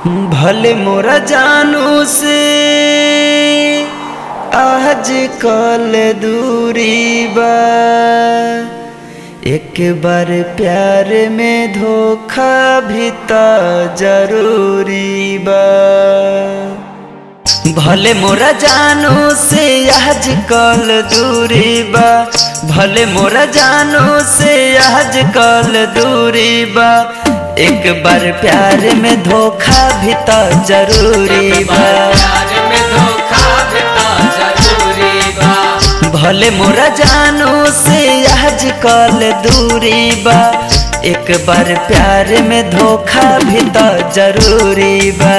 भले मोरा जानू से आज कल दूरी बा, एक बार प्यार में धोखा भी तो जरूरी बा। भले मोरा जानू से आज कल दूरी बा, भले मोरा जानू से आज कल दूरी बा, एक बार प्यार में धोखा भी तो जरूरी बा। भले मोरा जानू से आज कल दूरी बा, एक बार प्यार में धोखा भी तो जरूरी बा।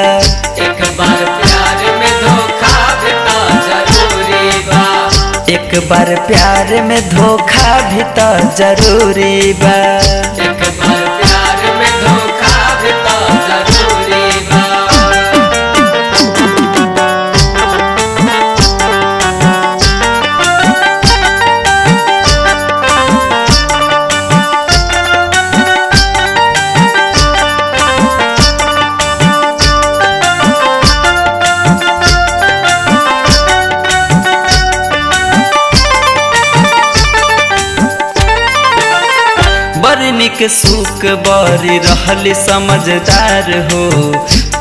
एक बार प्यार में धोखा भी तो जरूरी बा। एक बार प्यार में धोखा भी तो जरूरी बा। एक बार प्यार में धोखा भी तो जरूरी बा। निक सुख बारी रहल समझदार हो,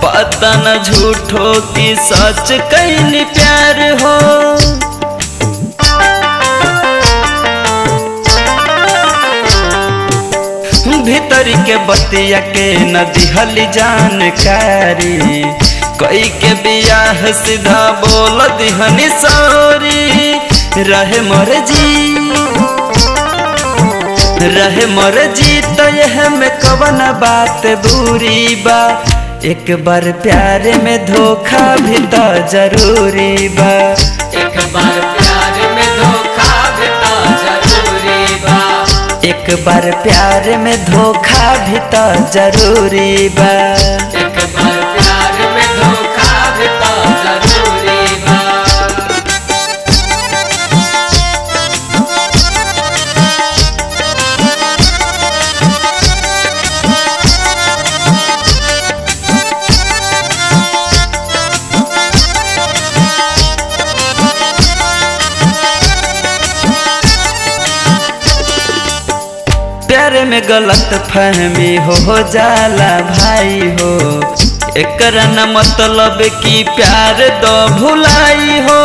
पता न झूठो की सच कैली प्यार हो। भीतर के बतिया के न दिहल जानकारी, कई के बियाह सीधा बोल दिहनी सॉरी। रहे मर्जी तो यह में कवन बात बुरी बा, एक बार प्यार में धोखा भी तो जरूरी बा। एक बार प्यार में धोखा भी तो जरूरी बा। एक बार प्यार में धोखा भी तो जरूरी बा। एक बार प्यार में धोखा भी तो जरूरी बा। प्यार में गलत फहमी हो जाला भाई हो, एकरा न मतलब कि प्यार दो भुलाई हो।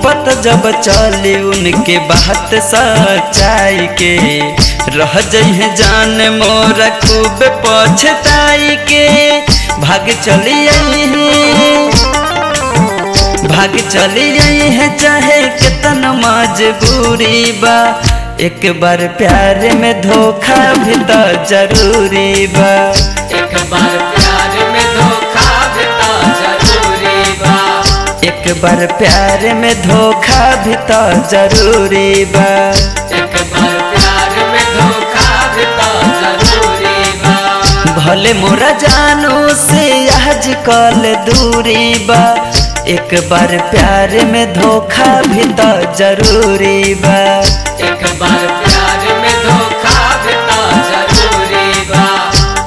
पता जब चली उनके बात सच्चाई के, रह जइहे जान मोरा खूब पछताई के। भाग चली आई है चाहे कितना मजबूरी बा, एक बार प्यार में धोखा भी तो जरूरी बा। एक बार प्यार में धोखा भी तो जरूरी बा। एक बार प्यार में धोखा भी तो जरूरी बा। एक बार प्यार में धोखा भी तो जरूरी बा। भले मोरा जानू से आज कल दूरी बा, एक बार प्यार में धोखा भी तो जरूरी बा। एक बार प्यार में धोखा भी तो जरूरी बा।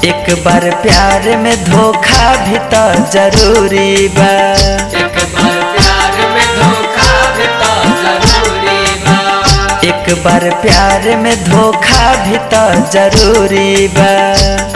एक बार प्यार में धोखा भी तो जरूरी बा। एक बार प्यार में धोखा भी तो जरूरी बा। एक बार प्यार में धोखा भी तो जरूरी बा।